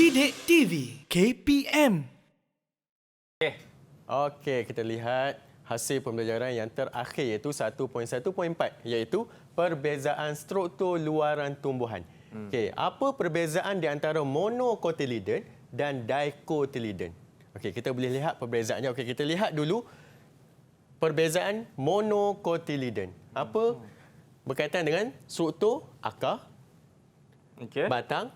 Didik TV KPM. Okey, kita lihat hasil pembelajaran yang terakhir iaitu 1.1.4 iaitu perbezaan struktur luaran tumbuhan. Okey, apa perbezaan di antara monocotyledon dan dicotyledon? Okey, kita boleh lihat perbezaannya. Okey, kita lihat dulu perbezaan monocotyledon. Apa berkaitan dengan struktur akar, batang,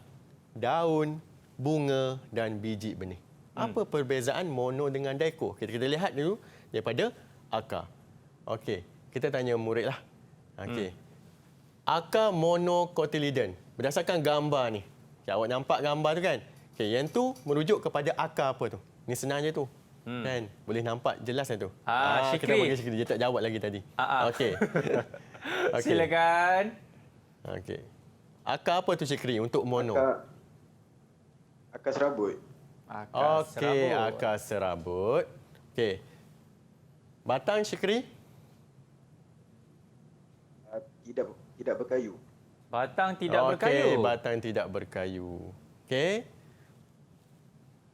daun, bunga dan biji benih. Apa perbezaan mono dengan daico? Kita lihat dulu daripada akar. Okey, kita tanya muridlah. Okey. Akar monocotyledon berdasarkan gambar ni. Okay, awak nampak gambar tu kan? Okey, yang tu merujuk kepada akar apa tu? Ni senang je tu. Kan? Boleh nampak jelas kan tu? Kita panggil Syikri. Dia tak jawab lagi tadi. Okey. Okay. Silakan. Okey. Akar apa tu Syikri untuk mono? Akar serabut. Okey, akar serabut. Okey. Batang Syikri? Tidak berkayu. Batang tidak berkayu. Okey, batang tidak berkayu. Okey.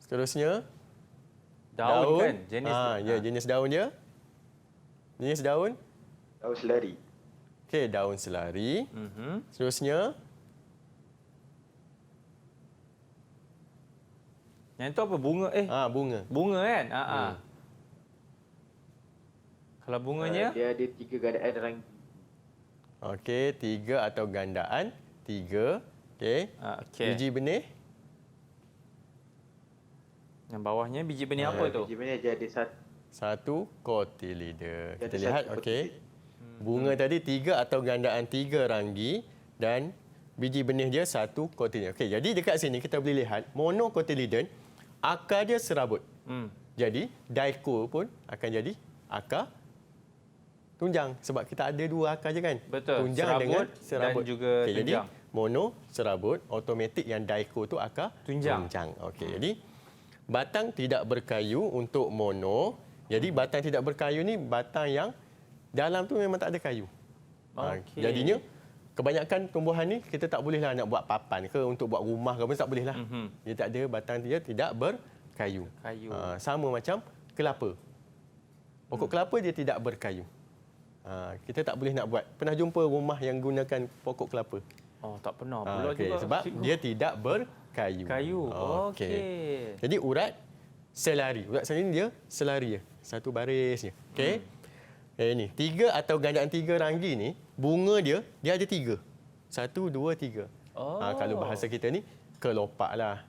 Seterusnya, Daun kan? Jenis jenis daun dia. Jenis daun? Daun selari. Okey, daun selari. Seterusnya, yang tu apa? Bunga bunga. Bunga kan? Kalau bunganya? Dia ada 3 gandaan rangi. Okey, 3 atau gandaan 3. Okey. Biji benih? Yang bawahnya biji benih apa tu? Biji benih dia ada Satu cotyledon. Dia Kita ada lihat, satu okey. Bunga tadi 3 atau gandaan 3 ranggi dan biji benih dia 1 cotyledon. Okey, jadi dekat sini kita boleh lihat monocotyledon akar dia serabut. Jadi daico pun akan jadi akar tunjang sebab kita ada 2 akar je kan? Betul. Tunjang Serabut dengan serabut. dan juga Jadi tunjang. mono serabut, automatik yang daico tu akar Tunjang. Okey, jadi batang tidak berkayu untuk mono. Jadi batang tidak berkayu ni batang yang dalam tu memang tak ada kayu. Okey. Jadinya kebanyakan tumbuhan ni kita tak bolehlah nak buat papan ke untuk buat rumah ke pun tak bolehlah. Dia tak ada batang dia tidak berkayu. Sama macam kelapa. Pokok kelapa dia tidak berkayu. Kita tak boleh nak buat. Pernah jumpa rumah yang gunakan pokok kelapa? Oh, tak pernah pula Okey, juga. sebab dia tidak berkayu. Okey. Jadi urat selari. Urat selari ni dia selari je. Satu baris je. Okey. Ini 3 atau gandaan 3 ranggi ni, bunga dia ada 3. 1, 2, 3. Kalau bahasa kita ni kelopak lah.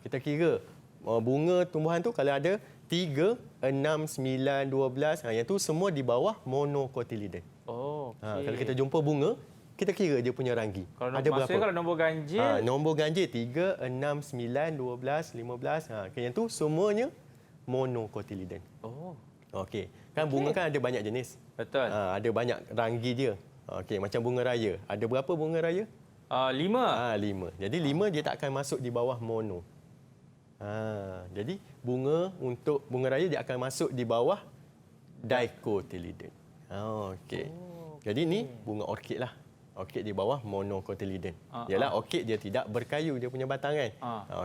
Kita kira bunga tumbuhan tu kalau ada 3, 6, 9, 12. Yang tu semua di bawah monocotyledon. Kalau kita jumpa bunga, kita kira dia punya ranggi. Ada berapa? Kalau nombor ganjil? Nombor ganjil 3, 6, 9, 12, 15. Yang tu semuanya monocotyledon. Okey. Kan bunga kan ada banyak jenis. Betul. Ada banyak ranggi dia. Okey, macam bunga raya. Ada berapa bunga raya? 5. 5. Jadi 5 dia tak akan masuk di bawah mono. Jadi untuk bunga raya dia akan masuk di bawah dicotyledon. Okey. Jadi ni bunga orkid lah. Orkid di bawah monocotyledon. Yalah orkid dia tidak berkayu dia punya batang kan.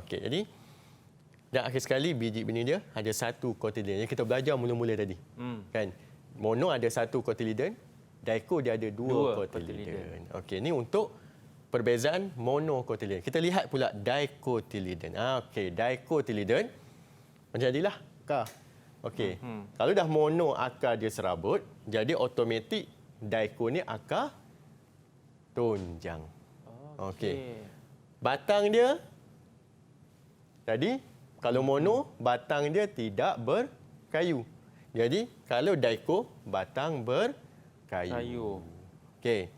Okey. Jadi dan akhir sekali biji benih dia ada 1 cotyledon. Yang kita belajar mula-mula tadi. Kan? Mono ada 1 cotyledon, daico dia ada 2 cotyledon. Okey, ni untuk perbezaan monocotyledon. Kita lihat pula dicotyledon. Okey, dicotyledon menjadilah akar. Okey. Kalau dah mono akar dia serabut, jadi automatik daico ni akar tunjang. Okey. Batang dia tadi kalau mono, batang dia tidak berkayu. Jadi, kalau daico, batang berkayu. Okey.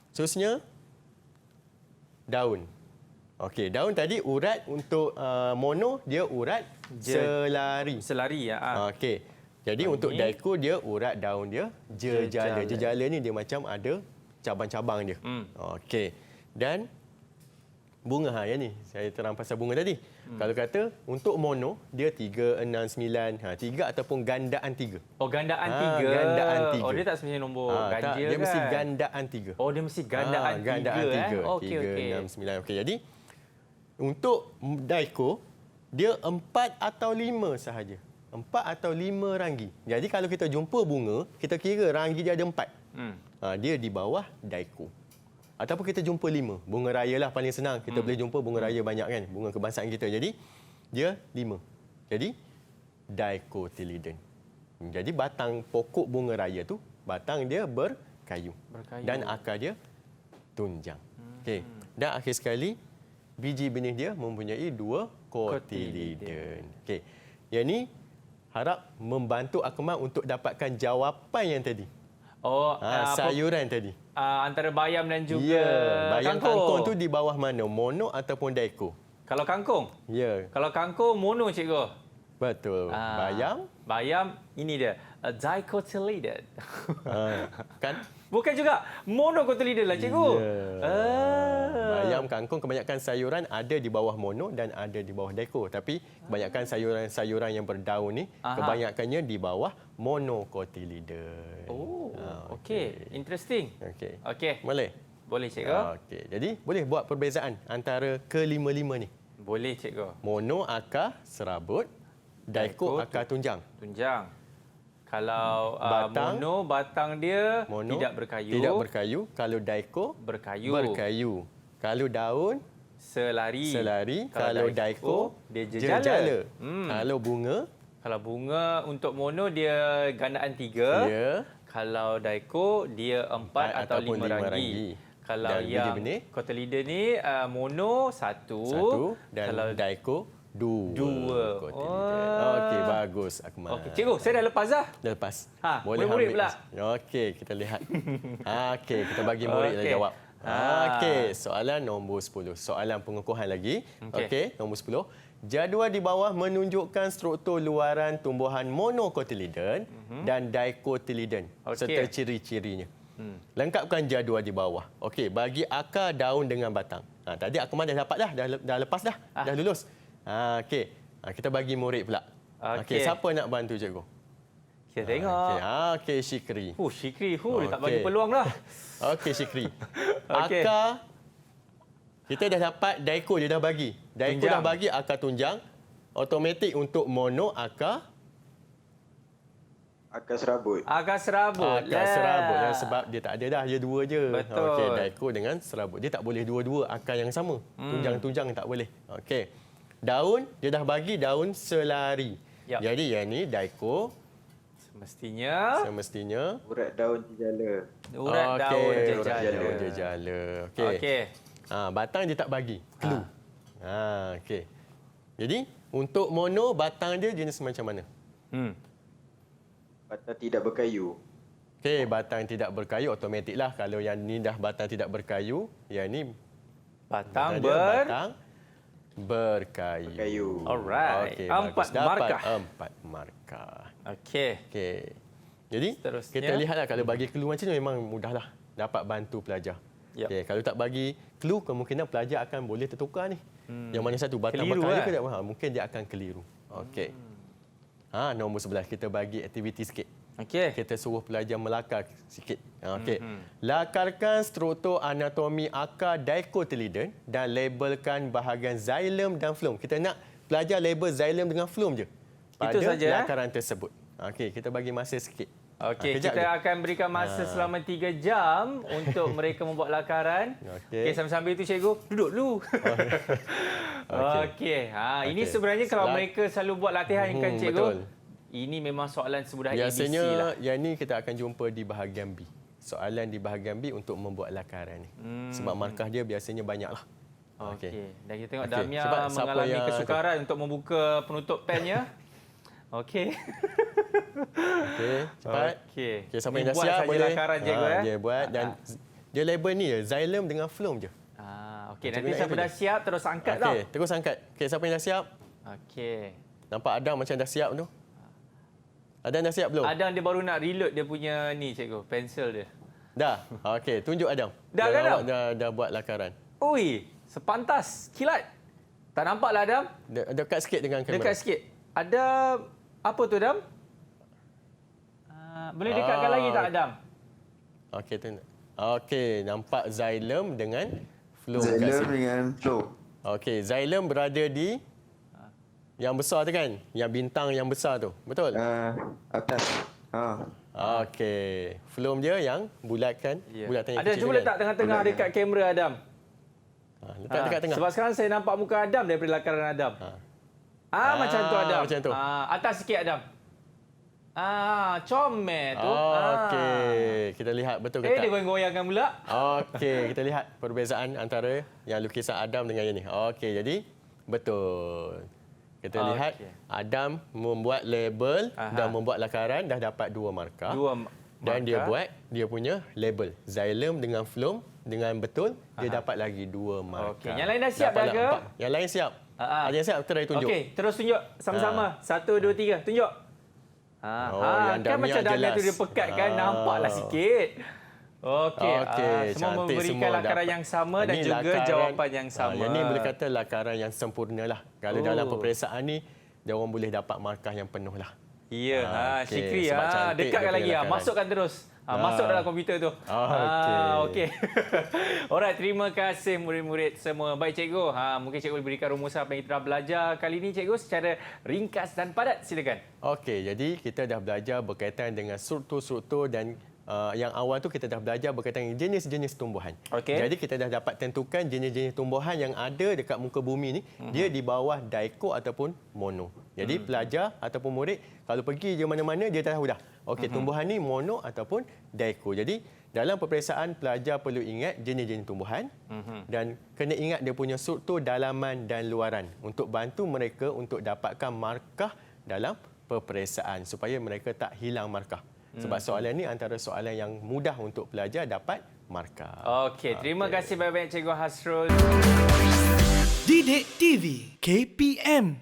Seterusnya, daun. Okey, daun tadi urat untuk mono, dia urat selari. Selari, ya. Okey. Jadi, untuk daico, dia urat daun dia jejala. Jejala ni dia macam ada cabang-cabang dia. Okey. Dan bunga yang ni. Saya terang pasal bunga tadi. Kalau kata untuk mono dia 3, 6, 9, 3 ataupun gandaan 3. Gandaan 3. Gandaan 3. Dia tak sebenarnya nombor ganjil tak, dia kan? mesti gandaan 3. Dia mesti gandaan 3. Gandaan 3. Okey. 3, 6, 9. Okey, jadi Untuk Daiko, dia 4 atau 5 sahaja. 4 atau 5 ranggi. Jadi kalau kita jumpa bunga, kita kira ranggi dia ada 4. Dia di bawah Daiko. Ataupun kita jumpa 5. Bunga raya lah paling senang. Kita boleh jumpa bunga raya banyak kan. Bunga kebangsaan kita. Jadi dia 5. Jadi Dicotyledon. Jadi batang pokok bunga raya tu, batang dia berkayu. Dan akar dia tunjang. Okey. Dan akhir sekali, biji benih dia mempunyai 2 cotyledon. Okey. Yang ni harap membantu Akmal untuk dapatkan jawapan yang tadi. Sayuran tadi. Antara bayam dan juga bayam kangkung tu di bawah mana? Mono ataupun daiko? Kalau kangkung? Ya. Kalau kangkung, mono, cikgu. Betul. Bayam? Bayam, ini dia. Dicotyledon. Kan? Bukan juga monocotyledon lah, cikgu. Bayam, kangkung, kebanyakan sayuran ada di bawah mono dan ada di bawah daiko. Tapi kebanyakan sayuran-sayuran yang berdaun ni, kebanyakannya di bawah monocotyledon. Okey. Interesting. Okey. Boleh? Boleh, cikgu. Okey. Jadi, boleh buat perbezaan antara kelima-lima ni? Boleh, cikgu. Mono akar serabut, daiko akar tunjang. Tunjang. Kalau mono, batang dia tidak berkayu. Tidak berkayu. Kalau daiko, berkayu. Berkayu. Kalau daun, selari. Kalau daiko, dia jejala. Kalau bunga, kalau bunga untuk mono dia gandaan 3. Ya. Kalau daiko dia 4 atau 5 ranggi. Kalau dan yang cotyledon ni mono 1. Dan kalau daiko 2. Okey, bagus Akmal. Okey, cikgu, saya dah lepas dah. Dah lepas. Boleh murid pula. Okey, kita lihat. Okey, kita bagi murid dah jawab. Okey, soalan nombor 10. Soalan pengukuhan lagi. Okey, nombor 10. Jadual di bawah menunjukkan struktur luaran tumbuhan monocotyledon dan dicotyledon serta ciri-cirinya. Lengkapkan jadual di bawah. Okey, bagi akar, daun dengan batang. Tadi Akmal dah dapat dah lepas dah. Dah lulus. Okey. Kita bagi murid pula. Okey, siapa nak bantu cikgu? Kita tengok. Okey, Syikri. Syikri. Dia tak bagi peluang dah. Okey, Syikri. Akar kita dah dapat daiko, dia dah bagi. Daiko dah bagi akar tunjang. Automatik untuk mono akar serabut. Akar serabut. Sebab dia tak ada dah, dia 2 je. Betul. Okey, daiko dengan serabut. Dia tak boleh dua-dua akar yang sama. Tunjang-tunjang tak boleh. Okey. Daun, dia dah bagi daun selari. Jadi yang ni daiko. Semestinya urat daun jejala. Daun jejala. Okey. Batang dia tak bagi. Clue. Okey. Jadi untuk mono, batang dia jenis macam mana? Batang tidak berkayu. Okey, batang tidak berkayu automatiklah. Kalau yang ni dah batang tidak berkayu, yang ni batang berkayu. Alright. Okay, 4 markah. 4 markah. Okey. Jadi kita lihatlah kalau bagi clue macam ni memang mudahlah dapat bantu pelajar. Okey, kalau tak bagi clue, kemungkinan pelajar akan boleh tertukar ni. Yang mana satu batang berkayu ke tak? Mungkin dia akan keliru. Okey. Nombor 11 kita bagi aktiviti sikit. Okey. Kita suruh pelajar melakar sikit. Okey. Lakarkan struktur anatomi akar dicotyledon dan labelkan bahagian xylem dan phloem. Kita nak pelajar label xylem dengan phloem je pada lakaran tersebut. Okey, kita bagi masa sikit. Okey, kita akan berikan masa selama 3 jam untuk mereka membuat lakaran. Okey, sambil-sambil itu cikgu duduk dulu. Okey. Ini sebenarnya kalau mereka selalu buat latihan kan cikgu. Betul. Ini memang soalan semudah ABC lah. Biasanya yang ni kita akan jumpa di bahagian B. Soalan di bahagian B untuk membuat lakaran ni. Sebab markah dia biasanya banyaklah. Okey. Dan kita tengok Damia mengalami kesukaran untuk membuka penutup pennya. Okey. Okey, cepat. Okey, siapa yang dah siap boleh. Lakaran cikgu dia buat dan dia label ni xylem dengan phloem je. Okey, nanti siapa dah siap terus angkat tau. Okey, terus angkat. Okey, siapa yang dah siap? Okey. Nampak Adam macam dah siap tu. Adam dah siap belum? Adam dia baru nak reload dia punya ni cikgu, pensel dia. Dah. Okey, tunjuk Adam. Dah kan Adam? Dah buat lakaran. Ui, sepantas kilat. Tak nampaklah Adam? Dekat sikit dengan kamera. Dekat sikit. Ada apa tu Adam? Boleh dekatkan lagi tak Adam? Okey, nampak xylem dengan phloem. Xylem dengan phloem. Okey, xylem berada di yang besar tu kan? Yang bintang yang besar tu. Betul? Atas. Okey. Phloem dia yang bulat kan? Ya. Bulatan yang Adam, kecil cuba tu letak tengah-tengah dekat kamera Adam. Letak dekat tengah. Sebab sekarang saya nampak muka Adam daripada lakaran Adam. Macam tu Adam. Macam tu. Atas sikit Adam. Comel tu. Okey. Kita lihat betul ke Dia tak? goyang-goyangkan pula. Okey, kita lihat perbezaan antara yang lukisan Adam dengan yang ni. Okey, jadi betul. Kita lihat Adam membuat label dan membuat lakaran, dah dapat 2 markah. Dan dia buat dia punya label. Xylem dengan phloem dengan betul, dia dapat lagi 2 markah. Okey, yang lain dah siap dah ke? Yang lain siap. Ada yang siap, try tunjuk. Okey, terus tunjuk sama-sama. 1, 2, 3, tunjuk. yang Kan macam Damia Damia tu jelas. dia pekat kan, nampaklah sikit. Okey, semua cantik, memberikan semua lakaran dapat. yang sama dan Ini juga jawapan yang sama. Yang ni boleh kata lakaran yang sempurna lah. Kalau dalam peperiksaan ni, dia orang boleh dapat markah yang penuh lah. Ya, okey. Syikri, Sebab cantik dia dekatkan punya lagi. lakaran. Masukkan terus. Masuk dalam komputer tu. Okey. Alright, terima kasih murid-murid semua. Baik cikgu, mungkin cikgu boleh berikan rumusan apa yang kita dah belajar kali ini cikgu secara ringkas dan padat. Silakan. Okey, jadi kita dah belajar berkaitan dengan struktur-struktur dan yang awal tu kita dah belajar berkaitan dengan jenis-jenis tumbuhan. Okey. Jadi kita dah dapat tentukan jenis-jenis tumbuhan yang ada dekat muka bumi ni, dia di bawah dicot ataupun mono. Jadi pelajar ataupun murid kalau pergi je mana-mana dia tahu dah. Okey, tumbuhan ni mono ataupun dicot. Jadi dalam peperiksaan pelajar perlu ingat jenis-jenis tumbuhan dan kena ingat dia punya struktur dalaman dan luaran untuk bantu mereka untuk dapatkan markah dalam peperiksaan supaya mereka tak hilang markah. Sebab soalan ni antara soalan yang mudah untuk pelajar dapat markah. Okey, terima kasih banyak-banyak Cikgu Hasrul. Didik TV KPM